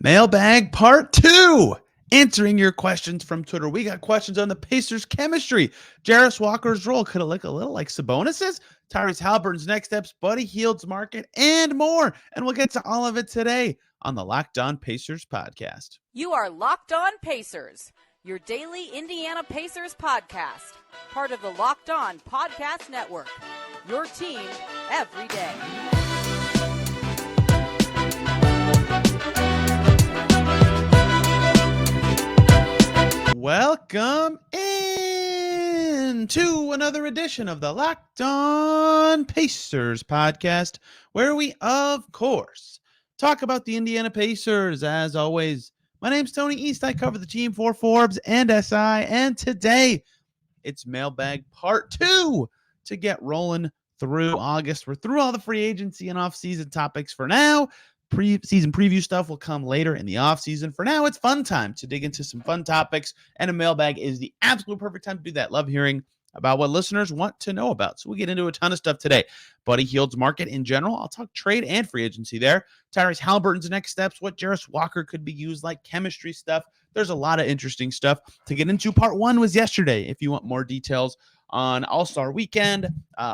Mailbag part 2. Answering your questions from Twitter. We got questions on the Pacers' chemistry. Jarace Walker's role. Could it look a little like Sabonis's? Tyrese Halliburton's next steps. Buddy Hield's market. And more. And we'll get to all of it today on the Locked On Pacers podcast. You are Locked On Pacers, your daily Indiana Pacers podcast. Part of the Locked On Podcast Network. Your team every day. Welcome in to another edition of the Locked On Pacers podcast, where we, of course, talk about the Indiana Pacers. As always, my name's Tony East. I cover the team for Forbes and SI, and today it's Mailbag Part 2 to get rolling through August. We're through all the free agency and off-season topics for now. Pre-season preview stuff will come later in the offseason. For now, it's fun time to dig into some fun topics, and a mailbag is the absolute perfect time to do that. Love hearing about what listeners want to know about. So we'll get into a ton of stuff today. Buddy Hield's market in general. I'll talk trade and free agency there. Tyrese Halliburton's next steps, what Jarace Walker could be used like, chemistry stuff. There's a lot of interesting stuff to get into. Part 1 was yesterday. If you want more details on All-Star Weekend,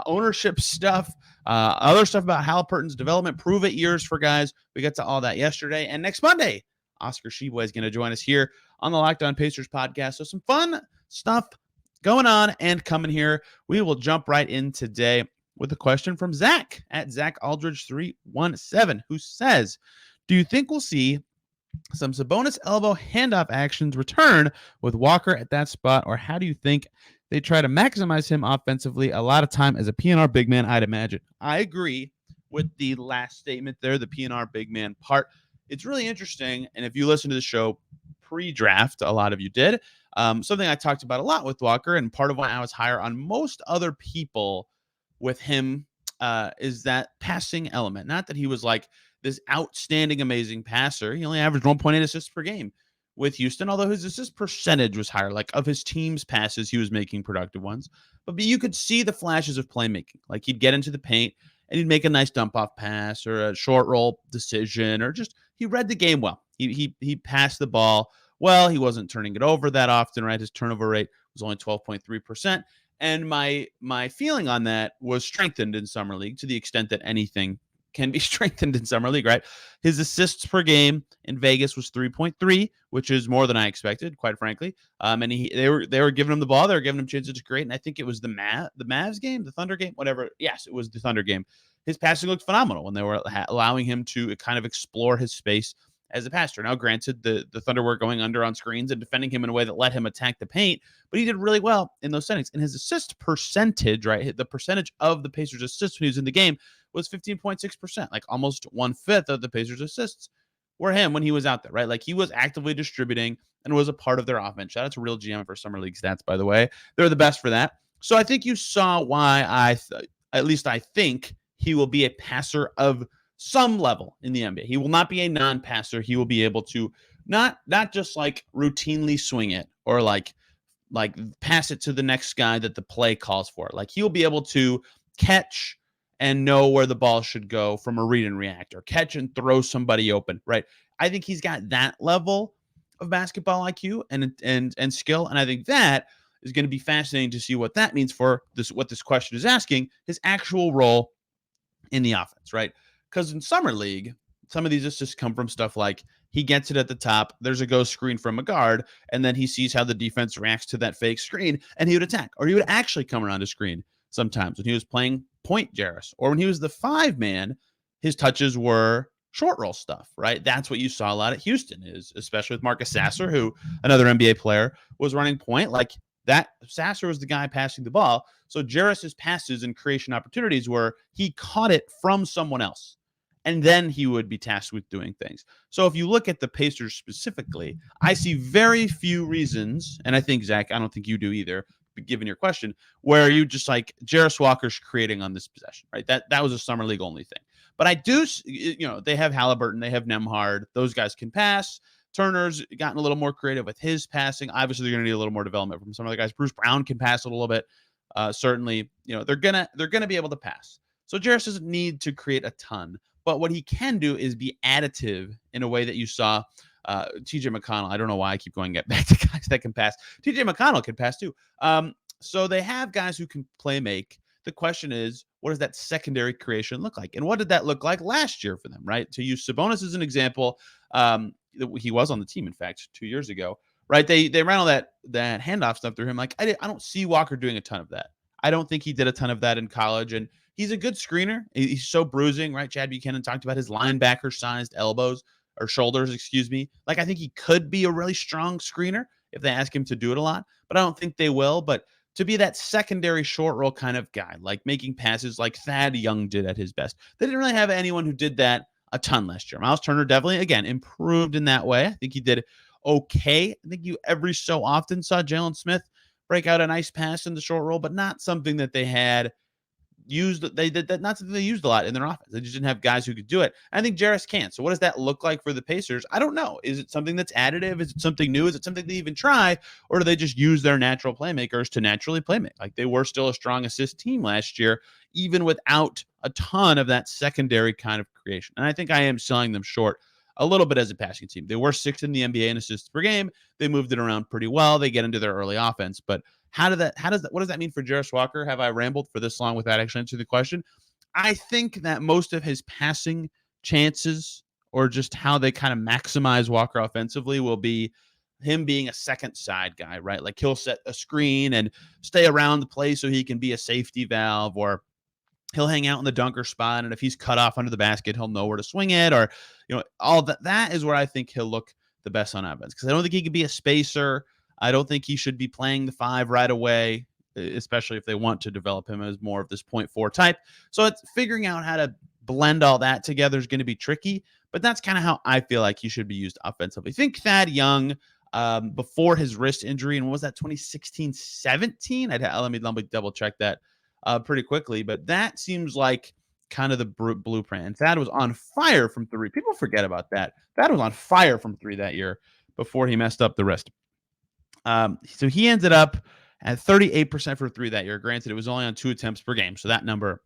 ownership stuff, other stuff about Halliburton's development, prove it years for guys. We got to all that yesterday. And next Monday, Oscar Sheboy is going to join us here on the Locked On Pacers podcast. So some fun stuff going on and coming here. We will jump right in today with a question from Zach at Zach Aldridge 317, who says, do you think we'll see some Sabonis elbow handoff actions return with Walker at that spot, or how do you think they try to maximize him offensively? A lot of time as a PNR big man, I'd imagine. I agree with the last statement there, the PNR big man part. It's really interesting, and if you listen to the show pre-draft, a lot of you did, something I talked about a lot with Walker, and part of why I was higher on most other people with him is that passing element. Not that he was like this outstanding, amazing passer. He only averaged 1.8 assists per game with Houston, although his assist percentage was higher. Like, of his team's passes, he was making productive ones. But you could see the flashes of playmaking. Like, he'd get into the paint and he'd make a nice dump-off pass or a short roll decision, or just he read the game well. He passed the ball well. He wasn't turning it over that often, right? His turnover rate was only 12.3%. And my feeling on that was strengthened in Summer League to the extent that anything can be strengthened in Summer League, right? His assists per game in Vegas was 3.3, which is more than I expected, quite frankly. And they were giving him the ball, they were giving him chances to create. And I think it was the Mavs game, the Thunder game, whatever. Yes, it was the Thunder game. His passing looked phenomenal when they were allowing him to kind of explore his space as a passer. Now, granted, the Thunder were going under on screens and defending him in a way that let him attack the paint, but he did really well in those settings. And his assist percentage, right, the percentage of the Pacers' assists when he was in the game was 15.6%, like almost 1/5 of the Pacers' assists were him when he was out there, right? Like, he was actively distributing and was a part of their offense. Shout out to Real GM for Summer League stats, by the way. They're the best for that. So I think you saw why at least I think he will be a passer of some level in the NBA. He will not be a non-passer. He will be able to not just like routinely swing it or like pass it to the next guy that the play calls for. Like, he'll be able to catch and know where the ball should go from a read and react, or catch and throw somebody open, right? I think he's got that level of basketball IQ and skill, and I think that is going to be fascinating to see what that means for this. What this question is asking, his actual role in the offense, right? Because in Summer League, some of these assists come from stuff like he gets it at the top, there's a ghost screen from a guard, and then he sees how the defense reacts to that fake screen, and he would attack, or he would actually come around a screen. Sometimes when he was playing point Jarace, or when he was the 5-man, his touches were short roll stuff, right? That's what you saw a lot at Houston, is especially with Marcus Sasser, who, another NBA player, was running point. Like, that Sasser was the guy passing the ball. So Jarace's passes and creation opportunities were he caught it from someone else, and then he would be tasked with doing things. So if you look at the Pacers specifically, I see very few reasons, and I think, Zach, I don't think you do either, given your question, where you just like Jarace Walker's creating on this possession, right? That was a Summer League only thing. But I do, they have Halliburton, they have Nembhard. Those guys can pass. Turner's gotten a little more creative with his passing. Obviously, they're going to need a little more development from some of the guys. Bruce Brown can pass a little bit. Certainly, they're gonna be able to pass. So Jarace doesn't need to create a ton. But what he can do is be additive in a way that you saw TJ McConnell. I don't know why I keep going back to guys that can pass. TJ McConnell can pass too. So they have guys who can play make. The question is, what does that secondary creation look like? And what did that look like last year for them, right? To use Sabonis as an example, he was on the team, in fact, 2 years ago, right? They ran all that handoff stuff through him. Like, I don't see Walker doing a ton of that. I don't think he did a ton of that in college. And he's a good screener. He's so bruising, right? Chad Buchanan talked about his linebacker-sized elbows or shoulders, excuse me. Like, I think he could be a really strong screener if they ask him to do it a lot, but I don't think they will. But to be that secondary short roll kind of guy, like making passes like Thad Young did at his best. They didn't really have anyone who did that a ton last year. Miles Turner definitely, again, improved in that way. I think he did okay. I think you every so often saw Jalen Smith break out a nice pass in the short roll, but not something that they had used. They did that, not something they used a lot in their offense. They just didn't have guys who could do it. I think Jarace can. So what does that look like for the Pacers? I don't know. Is it something that's additive? Is it something new? Is it something they even try? Or do they just use their natural playmakers to naturally play make? Like, they were still a strong assist team last year, even without a ton of that secondary kind of creation. And I think I am selling them short a little bit as a passing team. They were 6th in the NBA in assists per game. They moved it around pretty well. They get into their early offense, but what does that mean for Jarace Walker? Have I rambled for this long without actually answering the question? I think that most of his passing chances, or just how they kind of maximize Walker offensively, will be him being a second side guy, right? Like, he'll set a screen and stay around the play so he can be a safety valve, or he'll hang out in the dunker spot, and if he's cut off under the basket, he'll know where to swing it, or all that. That is where I think he'll look the best on offense, because I don't think he can be a spacer. I don't think he should be playing the 5 right away, especially if they want to develop him as more of this 0.4 type. So it's figuring out how to blend all that together is going to be tricky, but that's kind of how I feel like he should be used offensively. Think Thad Young before his wrist injury, and what was that, 2016-17? Let me double check that pretty quickly, but that seems like kind of the blueprint. And Thad was on fire from 3. People forget about that. Thad was on fire from 3 that year before he messed up the wrist. So he ended up at 38% for 3 that year. Granted, it was only on 2 attempts per game, so that number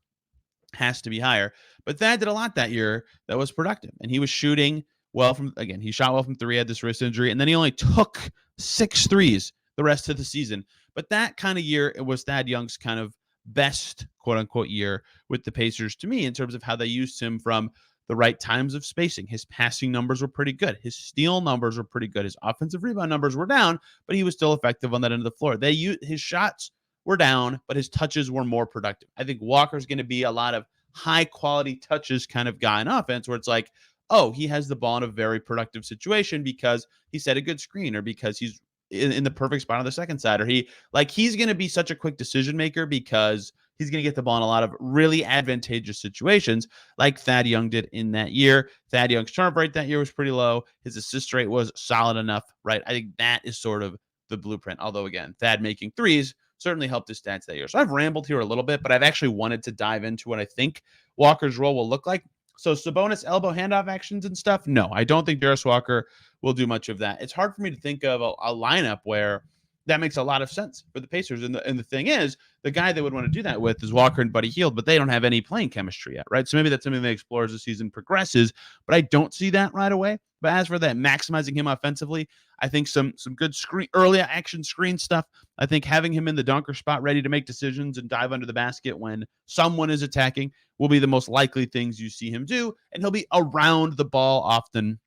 has to be higher. But Thad did a lot that year that was productive, and he was shooting well he shot well from 3, had this wrist injury, and then he only took 6 threes the rest of the season. But that kind of year, it was Thad Young's kind of best, quote unquote, year with the Pacers to me, in terms of how they used him from the right times of spacing. His passing numbers were pretty good. His steal numbers were pretty good. His offensive rebound numbers were down, but he was still effective on that end of the floor. His shots were down, but his touches were more productive. I think Walker's going to be a lot of high quality touches kind of guy in offense, where it's like, oh, he has the ball in a very productive situation because he set a good screen, or because he's in the perfect spot on the second side, or he's going to be such a quick decision maker because he's going to get the ball in a lot of really advantageous situations, like Thad Young did in that year. Thad Young's turnover rate that year was pretty low. His assist rate was solid enough, right? I think that is sort of the blueprint. Although, again, Thad making threes certainly helped his stats that year. So I've rambled here a little bit, but I've actually wanted to dive into what I think Walker's role will look like. So Sabonis elbow handoff actions and stuff, no, I don't think Jarace Walker will do much of that. It's hard for me to think of a lineup where that makes a lot of sense for the Pacers. And the thing is, the guy they would want to do that with is Walker and Buddy Hield, but they don't have any playing chemistry yet, right? So maybe that's something they explore as the season progresses, but I don't see that right away. But as for that, maximizing him offensively, I think some good early action screen stuff. I think having him in the dunker spot ready to make decisions and dive under the basket when someone is attacking will be the most likely things you see him do. And he'll be around the ball often,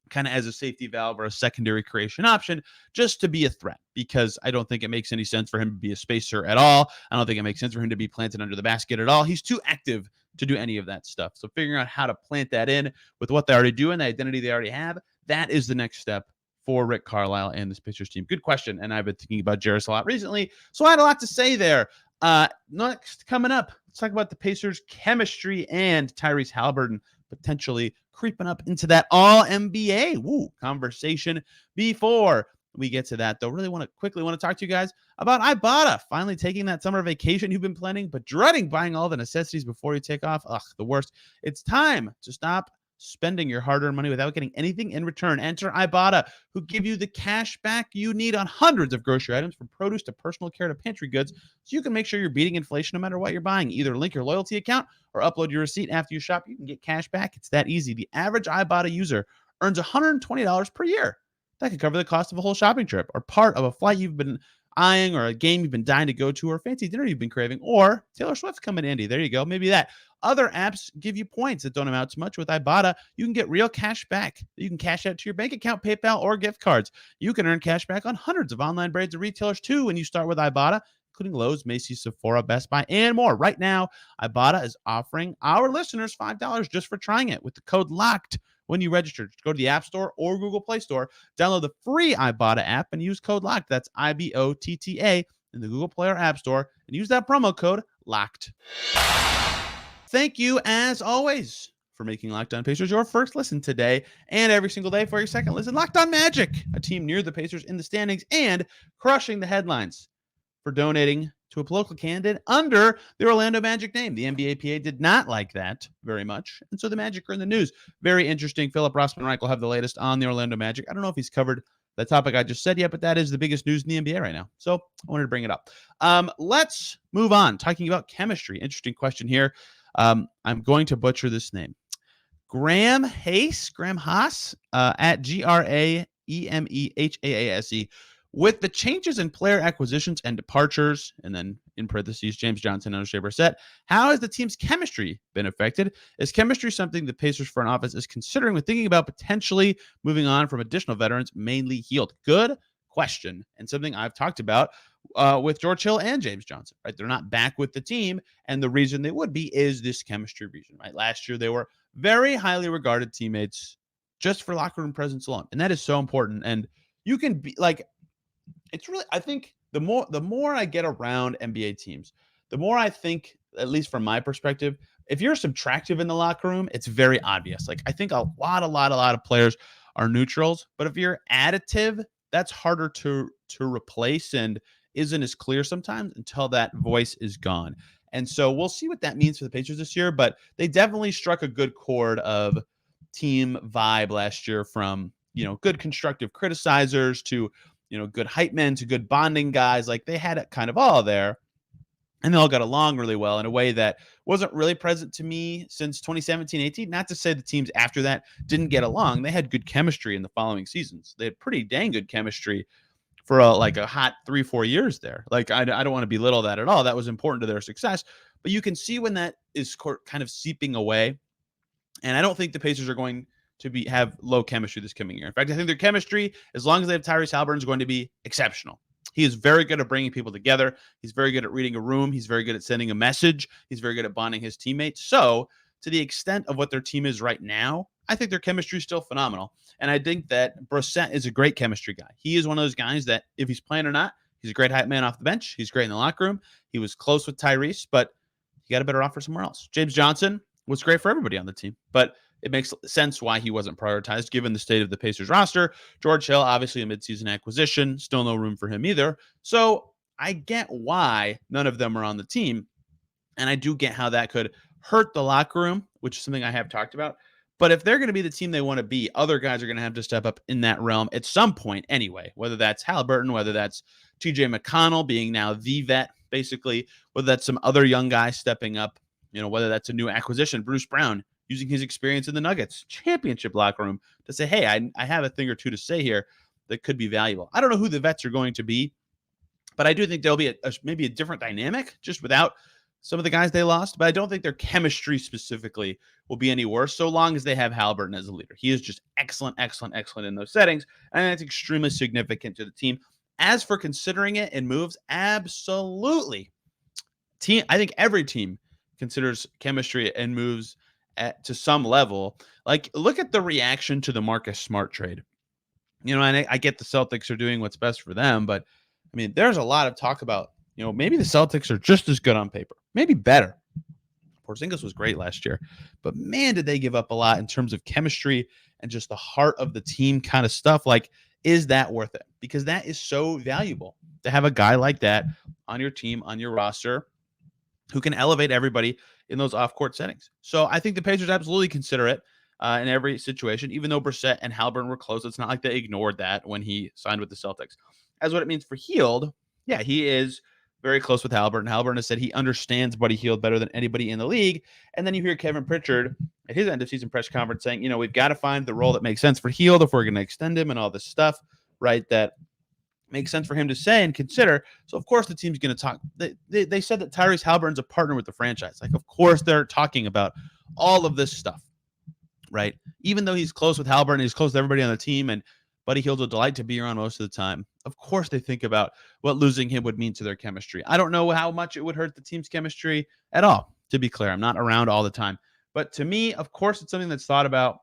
kind of as a safety valve or a secondary creation option, just to be a threat, because I don't think it makes any sense for him to be a spacer at all. I don't think it makes sense for him to be planted under the basket at all. He's too active to do any of that stuff. So figuring out how to plant that in with what they already do and the identity they already have, that is the next step for Rick Carlisle and this Pacers team. Good question. And I've been thinking about Jarace a lot recently, so I had a lot to say there. Next, coming up, let's talk about the Pacers' chemistry and Tyrese Halliburton potentially creeping up into that all-NBA conversation. Before we get to that, though, really want to talk to you guys about Ibotta finally taking that summer vacation you've been planning but dreading buying all the necessities before you take off. Ugh, the worst. It's time to stop spending your hard-earned money without getting anything in return. Enter Ibotta, who give you the cash back you need on hundreds of grocery items, from produce to personal care to pantry goods, so you can make sure you're beating inflation no matter what you're buying. Either link your loyalty account or upload your receipt after you shop. You can get cash back. It's that easy. The average Ibotta user earns $120 per year. That could cover the cost of a whole shopping trip, or part of a flight you've been eyeing, or a game you've been dying to go to, or a fancy dinner you've been craving, or Taylor Swift's coming handy. There you go. Maybe that. Other apps give you points that don't amount to much. With Ibotta, you can get real cash back. You can cash out to your bank account, PayPal, or gift cards. You can earn cash back on hundreds of online brands and retailers too when you start with Ibotta, including Lowe's, Macy's, Sephora, Best Buy, and more. Right now, Ibotta is offering our listeners $5 just for trying it with the code LOCKED. When you register, just go to the App Store or Google Play Store, download the free Ibotta app, and use code LOCKED. That's IBOTTA in the Google Play or App Store, and use that promo code LOCKED. Thank you, as always, for making Locked On Pacers your first listen today and every single day for your second listen. Locked On Magic, a team near the Pacers in the standings and crushing the headlines for donating to a political candidate under the Orlando Magic name. The NBA did not like that very much, and so the Magic are in the news. Very interesting. Philip Rossman-Reich will have the latest on the Orlando Magic. I don't know if he's covered the topic I just said yet, but that is the biggest news in the NBA right now, so I wanted to bring it up. Let's move on, talking about chemistry. Interesting question here. I'm going to butcher this name. Graham Haas, at GRAEMEHAASE. With the changes in player acquisitions and departures, and then in parentheses, James Johnson and O'Shea Brissett, how has the team's chemistry been affected? Is chemistry something the Pacers front office is considering when thinking about potentially moving on from additional veterans, mainly Hield? Good question, and something I've talked about with George Hill and James Johnson, right? They're not back with the team, and the reason they would be is this chemistry reason, right? Last year, they were very highly regarded teammates just for locker room presence alone, and that is so important. And you can be like, it's really, I think the more I get around NBA teams, the more I think, at least from my perspective, if you're subtractive in the locker room, it's very obvious. Like, I think a lot of players are neutrals, but if you're additive, that's harder to replace and isn't as clear sometimes until that voice is gone. And so we'll see what that means for the Pacers this year, but they definitely struck a good chord of team vibe last year, from, good constructive criticizers to, good hype men to good bonding guys. Like, they had it kind of all there, and they all got along really well in a way that wasn't really present to me since 2017-18. Not to say the teams after that didn't get along. They had good chemistry in the following seasons. They had pretty dang good chemistry for a hot 3-4 years there. Like, I don't want to belittle that at all. That was important to their success. But you can see when that is kind of seeping away. And I don't think the Pacers are going to have low chemistry this coming year. In fact, I think their chemistry, as long as they have Tyrese Haliburton, is going to be exceptional. He is very good at bringing people together. He's very good at reading a room. He's very good at sending a message. He's very good at bonding his teammates. So, to the extent of what their team is right now, I think their chemistry is still phenomenal. And I think that Brissett is a great chemistry guy. He is one of those guys that, if he's playing or not, he's a great hype man off the bench. He's great in the locker room. He was close with Tyrese, but he got a better offer somewhere else. James Johnson was great for everybody on the team, but it makes sense why he wasn't prioritized given the state of the Pacers roster. George Hill, obviously a midseason acquisition, still no room for him either. So I get why none of them are on the team, and I do get how that could hurt the locker room, which is something I have talked about. But if they're going to be the team they want to be, other guys are going to have to step up in that realm at some point anyway, whether that's Haliburton, whether that's TJ McConnell being now the vet, basically, whether that's some other young guy stepping up, whether that's a new acquisition, Bruce Brown, using his experience in the Nuggets championship locker room to say, hey, I have a thing or two to say here that could be valuable. I don't know who the vets are going to be, but I do think there'll be maybe a different dynamic just without some of the guys they lost. But I don't think their chemistry specifically will be any worse so long as they have Haliburton as a leader. He is just excellent in those settings, and that's extremely significant to the team. As for considering it in moves, absolutely. I think every team considers chemistry and moves to some level. Like, look at the reaction to the Marcus Smart trade. And I get the Celtics are doing what's best for them, but I mean, there's a lot of talk about, maybe the Celtics are just as good on paper, maybe better. Porzingis was great last year, but man, did they give up a lot in terms of chemistry and just the heart of the team kind of stuff. Like, is that worth it? Because that is so valuable to have a guy like that on your team, on your roster, who can elevate everybody in those off-court settings. So I think the Pacers absolutely consider it. in every situation, even though Brissett and Haliburton were close. It's not like they ignored that when he signed with the Celtics. As what it means for Hield, yeah, he is very close with Haliburton. Haliburton has said he understands Buddy Hield better than anybody in the league. And then you hear Kevin Pritchard at his end of season press conference saying, we've got to find the role that makes sense for Hield if we're going to extend him and all this stuff, right? That makes sense for him to say and consider. So, of course, the team's going to talk. They said that Tyrese Haliburton's a partner with the franchise. Like, of course, they're talking about all of this stuff, right? Even though he's close with Haliburton, he's close to everybody on the team, and Buddy Hield's a delight to be around most of the time. Of course, they think about what losing him would mean to their chemistry. I don't know how much it would hurt the team's chemistry at all, to be clear. I'm not around all the time. But to me, of course, it's something that's thought about.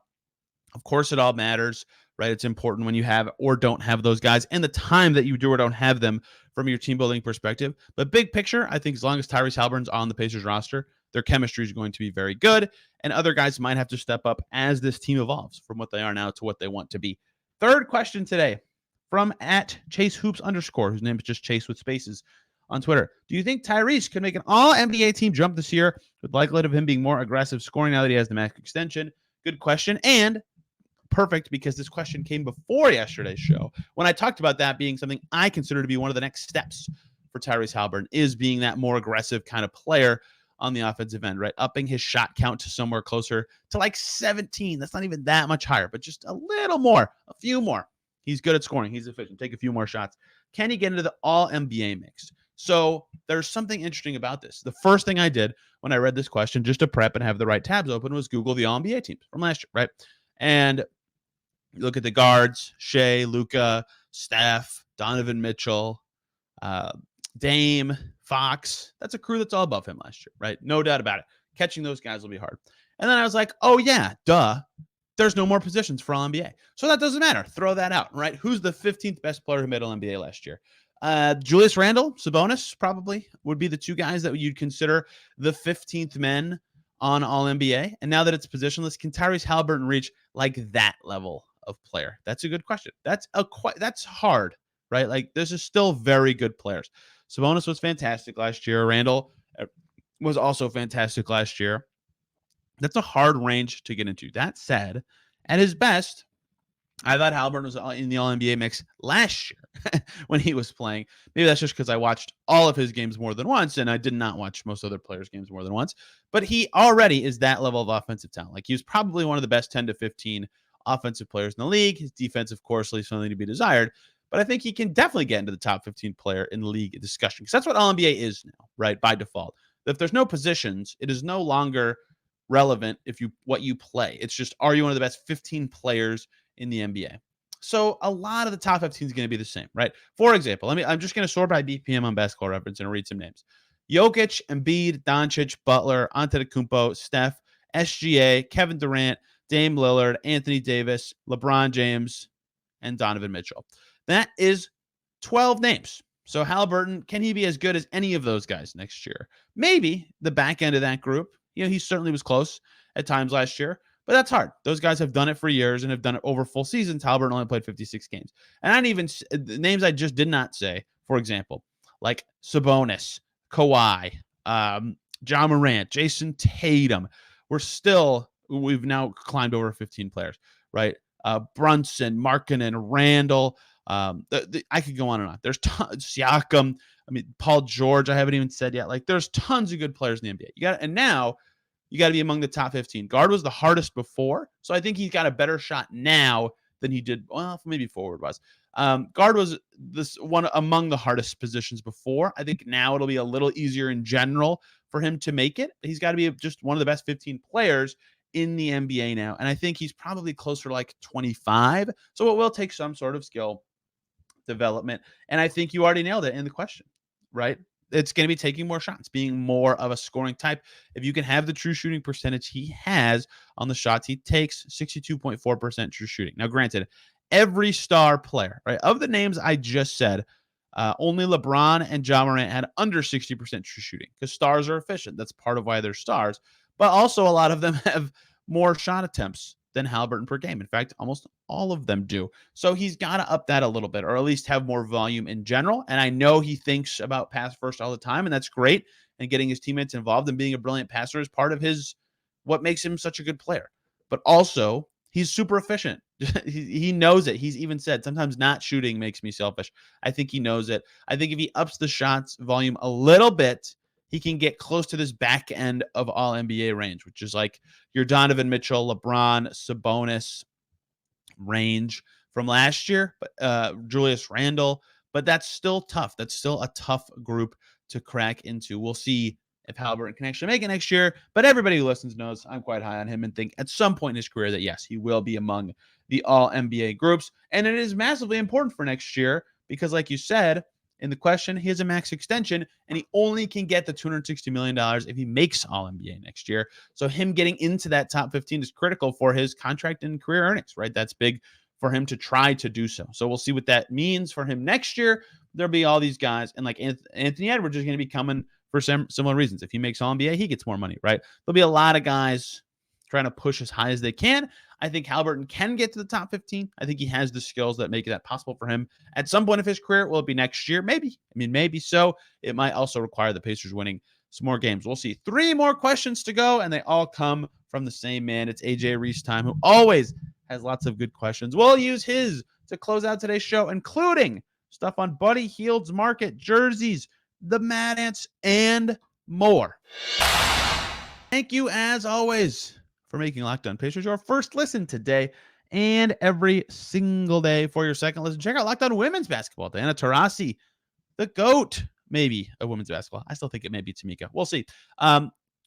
Of course, it all matters, right? It's important when you have or don't have those guys and the time that you do or don't have them from your team building perspective. But big picture, I think as long as Tyrese Haliburton's on the Pacers roster, their chemistry is going to be very good. And other guys might have to step up as this team evolves from what they are now to what they want to be. Third question today from @ChaseHoops_, whose name is just Chase with spaces on Twitter. Do you think Tyrese could make an all-NBA team jump this year with likelihood of him being more aggressive scoring now that he has the max extension? Good question. And perfect, because this question came before yesterday's show when I talked about that being something I consider to be one of the next steps for Tyrese Haliburton, is being that more aggressive kind of player on the offensive end, right? Upping his shot count to somewhere closer to like 17. That's not even that much higher, but just a little more, a few more. He's good at scoring. He's efficient. Take a few more shots. Can he get into the all-NBA mix? So there's something interesting about this. The first thing I did when I read this question, just to prep and have the right tabs open, was Google the all-NBA teams from last year, right? And you look at the guards: Shea, Luka, Steph, Donovan Mitchell, Dame, Fox. That's a crew that's all above him last year, right? No doubt about it. Catching those guys will be hard. And then I was like, oh yeah, duh. There's no more positions for All-NBA. So that doesn't matter. Throw that out, right? Who's the 15th best player who made All-NBA last year? Julius Randle, Sabonis probably would be the two guys that you'd consider the 15th men on All-NBA. And now that it's positionless, can Tyrese Haliburton reach like that level of player? That's a good question. That's hard, right? Like, this is still very good players. Sabonis was fantastic last year. Randle was also fantastic last year. That's a hard range to get into. That said, at his best, I thought Haliburton was in the All-NBA mix last year when he was playing. Maybe that's just because I watched all of his games more than once, and I did not watch most other players' games more than once. But he already is that level of offensive talent. Like, he was probably one of the best 10 to 15 offensive players in the league. His defense, of course, leaves something to be desired. But I think he can definitely get into the top 15 player in the league discussion, because that's what All-NBA is now, right, by default. If there's no positions, it is no longer relevant what you play. It's just, are you one of the best 15 players in the NBA? So a lot of the top 15 is going to be the same, right? For example, I'm just going to sort by BPM on Basketball Reference and read some names: Jokic, Embiid, Doncic, Butler, Antetokounmpo, Steph, SGA, Kevin Durant, Dame Lillard, Anthony Davis, LeBron James, and Donovan Mitchell. That is 12 names. So Haliburton, can he be as good as any of those guys next year? Maybe the back end of that group. He certainly was close at times last year, but that's hard. Those guys have done it for years and have don it over full seasons. Haliburton only played 56 games. And I didn't even, the names I just did not say, for example, like Sabonis, Kawhi, Ja Morant, Jason Tatum. We've now climbed over 15 players, right? Brunson, Markkanen, Randall. I could go on and on. There's tons. Siakam. Paul George, I haven't even said yet. Like, there's tons of good players in the NBA. And now you got to be among the top 15. Guard was the hardest before, so I think he's got a better shot now than he did. Well, maybe forward was. Guard was this one among the hardest positions before. I think now it'll be a little easier in general for him to make it. He's got to be just one of the best 15 players in the NBA now, and I think he's probably closer to like 25. So it will take some sort of skill development, and I think you already nailed it in the question, right? It's going to be taking more shots, being more of a scoring type. If you can have the true shooting percentage he has on the shots he takes, 62.4% true shooting. Now, granted, every star player, right, of the names I just said, only LeBron and Ja Morant had under 60% true shooting, because stars are efficient. That's part of why they're stars. But also, a lot of them have more shot attempts than Haliburton per game. In fact, almost all of them do. So he's got to up that a little bit, or at least have more volume in general. And I know he thinks about pass first all the time, and that's great. And getting his teammates involved and being a brilliant passer is part of what makes him such a good player. but also he's super efficient. He knows it. He's even said sometimes not shooting makes me selfish. I think he knows it. I think if he ups the shots volume a little bit, he can get close to this back end of all NBA range, which is like your Donovan Mitchell, LeBron, Sabonis range from last year, but Julius Randle. But that's still tough. That's still a tough group to crack into. We'll see if Halliburton can actually make it next year. But everybody who listens knows I'm quite high on him and think at some point in his career that, yes, he will be among the all NBA groups. And it is massively important for next year because, like you said, in the question, he has a max extension and he only can get the $260 million if he makes all NBA next year. So him getting into that top 15 is critical for his contract and career earnings, right? That's big for him to try to do so. So we'll see what that means for him next year. There'll be all these guys, and like Anthony Edwards is going to be coming for some similar reasons. If he makes all NBA, he gets more money, right? There'll be a lot of guys trying to push as high as they can. I think Halliburton can get to the top 15. I think he has the skills that make that possible for him at some point of his career. Will it be next year? Maybe. I mean, maybe so. It might also require the Pacers winning some more games. We'll see. 3 more questions to go, and they all come from the same man. It's AJ Reese time, who always has lots of good questions. We'll use his to close out today's show, including stuff on Buddy Hield's market, jerseys, the Mad Ants, and more. Thank you, as always, for making Locked On Pacers your first listen today and every single day. For your second listen, check out Locked On Women's Basketball. Diana Taurasi, the GOAT, maybe, of women's basketball. I still think it may be Tamika. We'll see.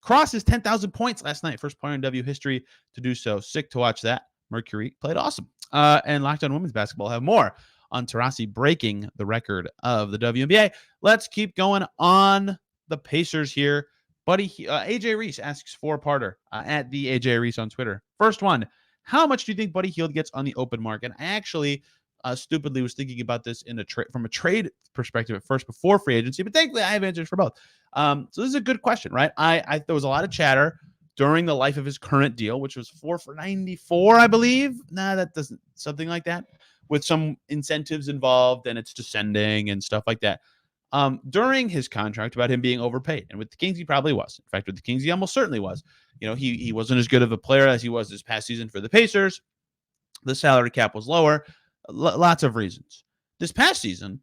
Crosses 10,000 points last night. First player in W history to do so. Sick to watch that. Mercury played awesome. And Locked On Women's Basketball have more on Taurasi breaking the record of the WNBA. Let's keep going on the Pacers here. AJ Reese asks 4-parter at the AJ Reese on Twitter. First one, how much do you think Buddy Hield gets on the open market? I actually stupidly was thinking about this from a trade perspective at first before free agency, but thankfully I have answers for both. So this is a good question, right? There was a lot of chatter during the life of his current deal, which was 4 for $94, I believe. Nah, that doesn't, something like that, with some incentives involved, and it's descending and stuff like that. During his contract, about him being overpaid, and with the Kings he probably was. In fact, with the Kings he almost certainly was. You know, he wasn't as good of a player as he was this past season for the Pacers. The salary cap was lower. Lots of reasons. This past season,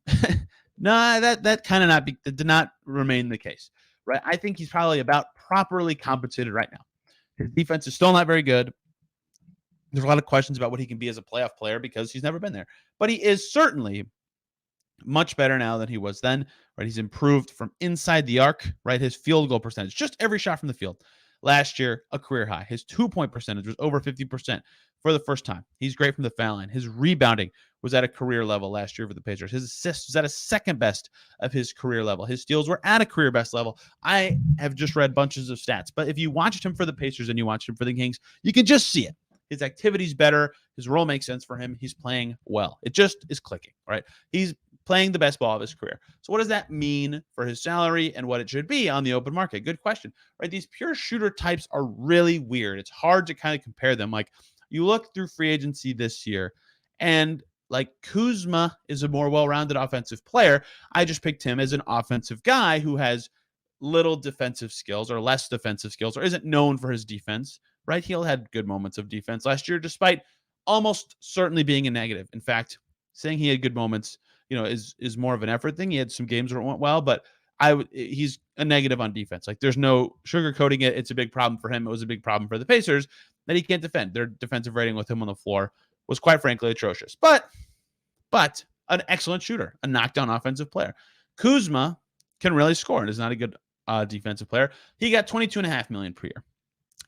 that kind of did not remain the case, right? I think he's probably about properly compensated right now. His defense is still not very good. There's a lot of questions about what he can be as a playoff player because he's never been there, but he is certainly much better now than he was then, right? He's improved from inside the arc, right? His field goal percentage, just every shot from the field. Last year, a career high. His 2-point percentage was over 50% for the first time. He's great from the foul line. His rebounding was at a career level last year for the Pacers. His assists was at a second best of his career level. His steals were at a career best level. I have just read bunches of stats, but if you watched him for the Pacers and you watched him for the Kings, you can just see it. His activity's better. His role makes sense for him. He's playing well. It just is clicking, right? He's playing the best ball of his career. So what does that mean for his salary and what it should be on the open market? Good question, right? These pure shooter types are really weird. It's hard to kind of compare them. Like, you look through free agency this year, and like Kuzma is a more well-rounded offensive player. I just picked him as an offensive guy who has little defensive skills or less defensive skills or isn't known for his defense, right? He had good moments of defense last year, despite almost certainly being a negative. In fact, saying he had good moments, is more of an effort thing. He had some games where it went well, but he's a negative on defense. Like, there's no sugarcoating it. It's a big problem for him. It was a big problem for the Pacers that he can't defend. Their defensive rating with him on the floor was quite frankly atrocious. But an excellent shooter, a knockdown offensive player. Kuzma can really score and is not a good defensive player. He got $22.5 million per year.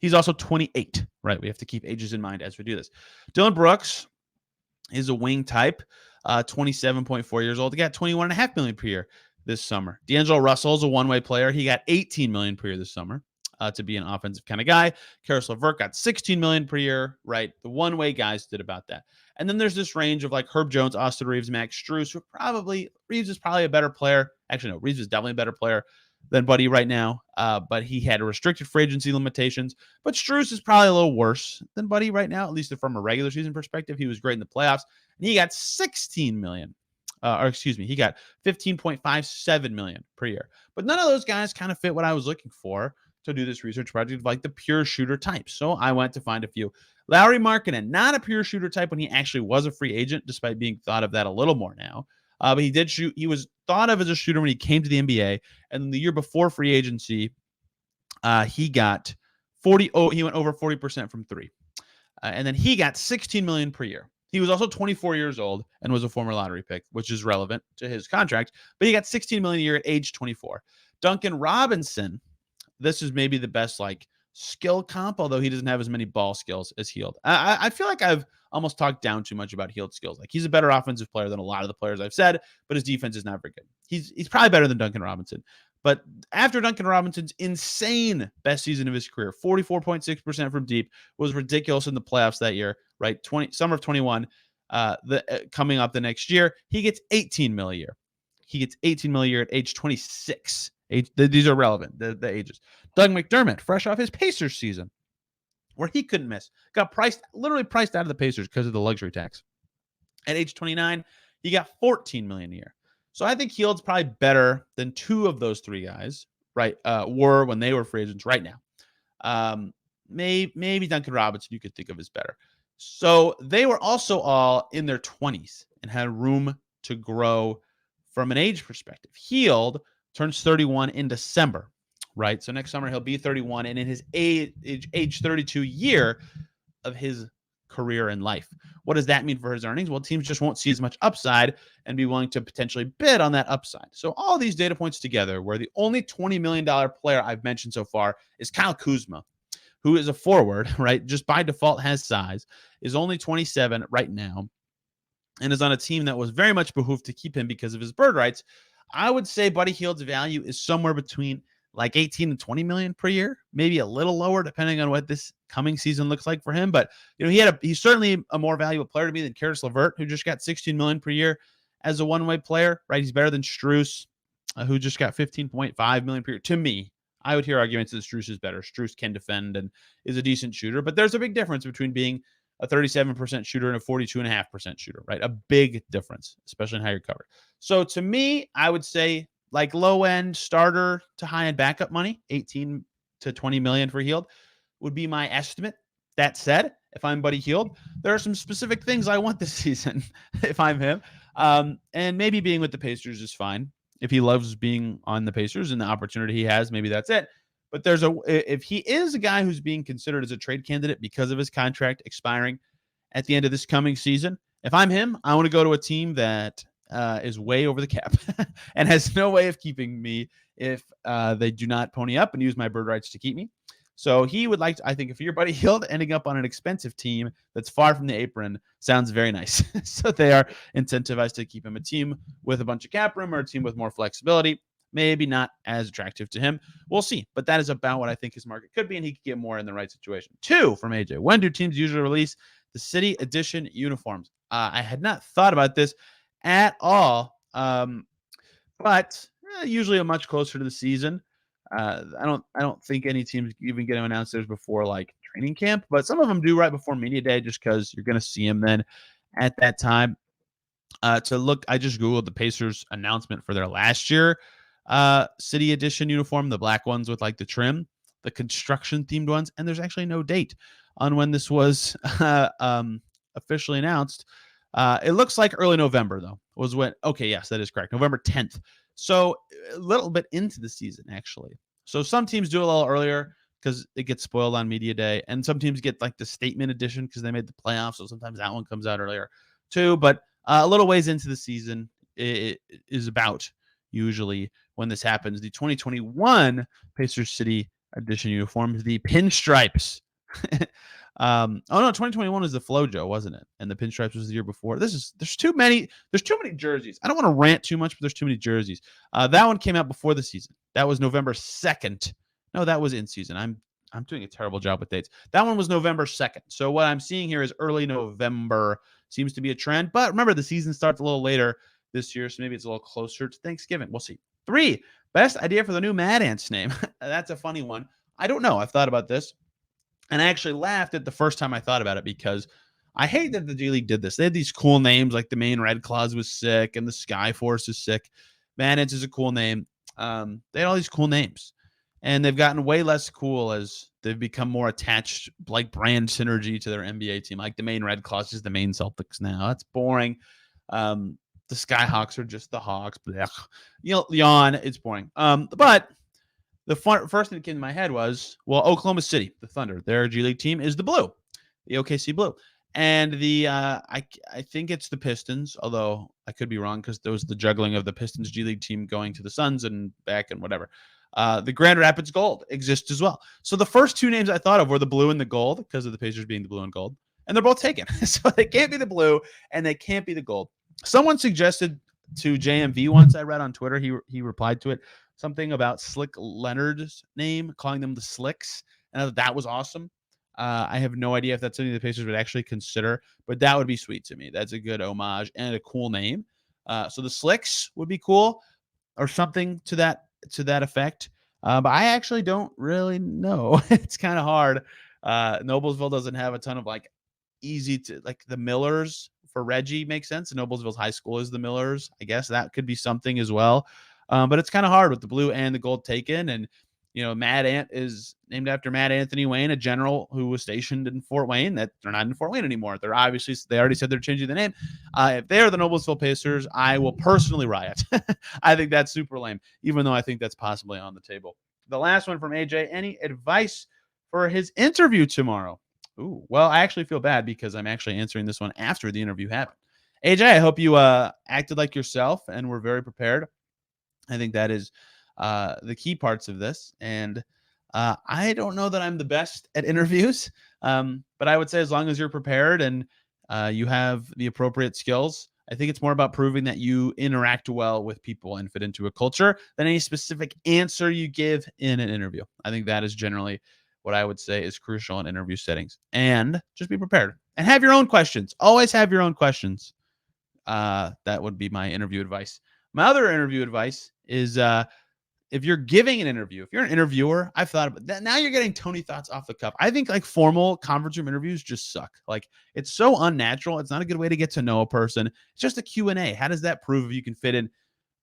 He's also 28, right? We have to keep ages in mind as we do this. Dylan Brooks is a wing type. 27.4 years old. He got $21.5 million per year this summer. D'Angelo Russell is a one-way player. He got $18 million per year this summer to be an offensive kind of guy. Karis LeVert got $16 million per year, right? The one-way guys did about that. And then there's this range of like Herb Jones, Austin Reeves, Max Strus, Reeves is probably a better player. Actually, no, Reeves is definitely a better player than Buddy right now, but he had restricted free agency limitations. But Strus is probably a little worse than Buddy right now, at least from a regular season perspective. He was great in the playoffs, and he got $16 million. He got $15.57 million per year. But none of those guys kind of fit what I was looking for to do this research project, like the pure shooter type. So I went to find a few. Lauri Markkanen, not a pure shooter type when he actually was a free agent, despite being thought of that a little more now. But he did shoot. He was thought of as a shooter when he came to the NBA. And the year before free agency, he got 40. Oh, he went over 40% from three. And then he got $16 million per year. He was also 24 years old and was a former lottery pick, which is relevant to his contract. But he got $16 million a year at age 24. Duncan Robinson, this is maybe the best like skill comp, although he doesn't have as many ball skills as Hield. I feel like I've almost talked down too much about Hield's skills. Like he's a better offensive player than a lot of the players I've said, but his defense is not very good. He's probably better than Duncan Robinson. But after Duncan Robinson's insane best season of his career, 44.6% from deep, was ridiculous in the playoffs that year, right? Summer of 21, coming up the next year, he gets $18 million a year. He gets $18 million a year at age 26. These are relevant, the ages. Doug McDermott, fresh off his Pacers season, where he couldn't miss, got literally priced out of the Pacers because of the luxury tax. At age 29, he got $14 million a year. So I think Hield's probably better than two of those three guys, right? Were when they were free agents right now. Maybe Duncan Robinson you could think of as better. So they were also all in their 20s and had room to grow from an age perspective. Hield turns 31 in December, right? So next summer he'll be 31, and in his age 32 year of his career in life. What does that mean for his earnings? Well, teams just won't see as much upside and be willing to potentially bid on that upside. So all these data points together, where the only $20 million player I've mentioned so far is Kyle Kuzma, who is a forward, right? Just by default has size, is only 27 right now, and is on a team that was very much behooved to keep him because of his bird rights. I would say Buddy Hield's value is somewhere between like 18 and 20 million per year, maybe a little lower depending on what this coming season looks like for him. But he's certainly a more valuable player to me than Caris LeVert, who just got 16 million per year as a one-way player, right? He's better than Strus, who just got 15.5 million per year. To me, I would hear arguments that Strus is better. Strus can defend and is a decent shooter, but there's a big difference between being a 37% shooter and a 42.5% shooter, right? A big difference, especially in how you're covered. So to me, I would say like low end starter to high end backup money, 18 to 20 million for Hield would be my estimate. That said, if I'm Buddy Hield, there are some specific things I want this season if I'm him. And maybe being with the Pacers is fine. If he loves being on the Pacers and the opportunity he has, maybe that's it. But if he is a guy who's being considered as a trade candidate because of his contract expiring at the end of this coming season, if I'm him, I want to go to a team that is way over the cap and has no way of keeping me if they do not pony up and use my bird rights to keep me. So he would like to, I think if you're Buddy Hield, ending up on an expensive team that's far from the apron sounds very nice. So they are incentivized to keep him. A team with a bunch of cap room or a team with more flexibility, maybe not as attractive to him. We'll see. But that is about what I think his market could be, and he could get more in the right situation. 2 from AJ. When do teams usually release the City Edition uniforms? I had not thought about this at all, but usually much closer to the season. I don't think any teams even get to announce theirs before like training camp, but some of them do right before media day, just because you're going to see them then at that time. I just Googled the Pacers announcement for their last year City Edition uniform, the black ones with like the trim, the construction themed ones, and there's actually no date on when this was officially announced. It looks like early November though was when. Okay, yes, that is correct. November 10th. So a little bit into the season, actually. So some teams do a little earlier because it gets spoiled on media day, and some teams get like the statement edition because they made the playoffs. So sometimes that one comes out earlier too. But a little ways into the season, it is about usually when this happens. The 2021 Pacers City Edition uniforms, the pinstripes. 2021 was the FloJo, wasn't it? And the pinstripes was the year before. There's too many jerseys. I don't want to rant too much, but there's too many jerseys. That one came out before the season. That was November 2nd. No, that was in season. I'm doing a terrible job with dates. That one was November 2nd. So what I'm seeing here is early November seems to be a trend. But remember, the season starts a little later this year, so maybe it's a little closer to Thanksgiving. We'll see. 3, best idea for the new Mad Ants name. That's a funny one. I don't know. I've thought about this. And I actually laughed at the first time I thought about it because I hate that the G League did this. They had these cool names, like the Maine Red Claws was sick and the Sky Force is sick. Mad Ants is a cool name. They had all these cool names. And they've gotten way less cool as they've become more attached, like brand synergy to their NBA team. Like the Maine Red Claws is the Maine Celtics now. That's boring. The Skyhawks are just the Hawks. Blech. Yawn. It's boring. But the first thing that came to my head was, well, Oklahoma City, the Thunder, their G League team is the Blue, the OKC Blue. And the I think it's the Pistons, although I could be wrong because there was the juggling of the Pistons G League team going to the Suns and back and whatever. The Grand Rapids Gold exists as well. So the first two names I thought of were the Blue and the Gold because of the Pacers being the Blue and Gold. And they're both taken. So they can't be the Blue and they can't be the Gold. Someone suggested to JMV once, I read on Twitter, he replied to it, something about Slick Leonard's name, calling them the Slicks. And that was awesome. I have no idea if that's something the Pacers would actually consider, but that would be sweet to me. That's a good homage and a cool name. So the Slicks would be cool, or something to that effect. But I actually don't really know. It's kind of hard. Noblesville doesn't have a ton of like easy to like the Millers for Reggie makes sense. Noblesville's high school is the Millers. I guess that could be something as well. But it's kind of hard with the Blue and the Gold taken. And Mad Ant is named after Mad Anthony Wayne, a general who was stationed in Fort Wayne. That they're not in Fort Wayne anymore. They already said they're changing the name. If they are the Noblesville Pacers, I will personally riot. I think that's super lame, even though I think that's possibly on the table. The last one from AJ, any advice for his interview tomorrow? Ooh, well, I actually feel bad because I'm actually answering this one after the interview happened. AJ, I hope you acted like yourself and were very prepared. I think that is the key parts of this. And I don't know that I'm the best at interviews, but I would say as long as you're prepared and you have the appropriate skills, I think it's more about proving that you interact well with people and fit into a culture than any specific answer you give in an interview. I think that is generally what I would say is crucial in interview settings. And just be prepared and have your own questions. Always have your own questions. That would be my interview advice. My other interview advice is if you're giving an interview, if you're an interviewer, I've thought about that. Now you're getting Tony thoughts off the cuff. I think like formal conference room interviews just suck. Like it's so unnatural. It's not a good way to get to know a person. It's just a Q&A. How does that prove if you can fit in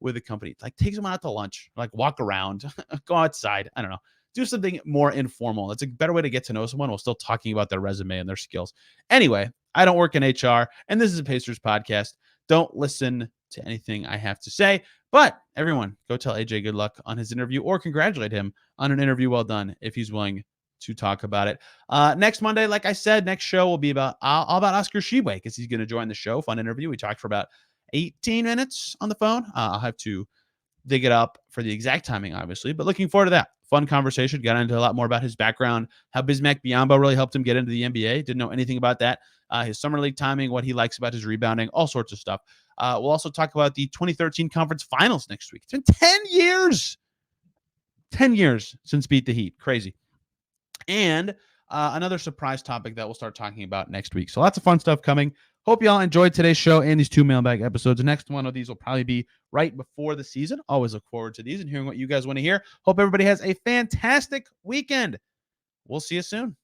with a company? Like take someone out to lunch, like walk around, go outside. I don't know. Do something more informal. It's a better way to get to know someone while still talking about their resume and their skills. Anyway, I don't work in HR, and this is a Pacers podcast. Don't listen to anything I have to say. But everyone, go tell AJ good luck on his interview or congratulate him on an interview well done if he's willing to talk about it. Next Monday, like I said, next show will be all about Oscar Tshiebwe because he's going to join the show. Fun interview. We talked for about 18 minutes on the phone. I'll have to dig it up for the exact timing, obviously, but looking forward to that. Fun conversation. Got into a lot more about his background, how Bismack Biyombo really helped him get into the NBA. Didn't know anything about that. His summer league timing, what he likes about his rebounding, all sorts of stuff. We'll also talk about the 2013 conference finals next week. It's been 10 years. 10 years since Beat the Heat. Crazy. And another surprise topic that we'll start talking about next week. So lots of fun stuff coming. Hope y'all enjoyed today's show and these two mailbag episodes. The next one of these will probably be right before the season. Always look forward to these and hearing what you guys want to hear. Hope everybody has a fantastic weekend. We'll see you soon.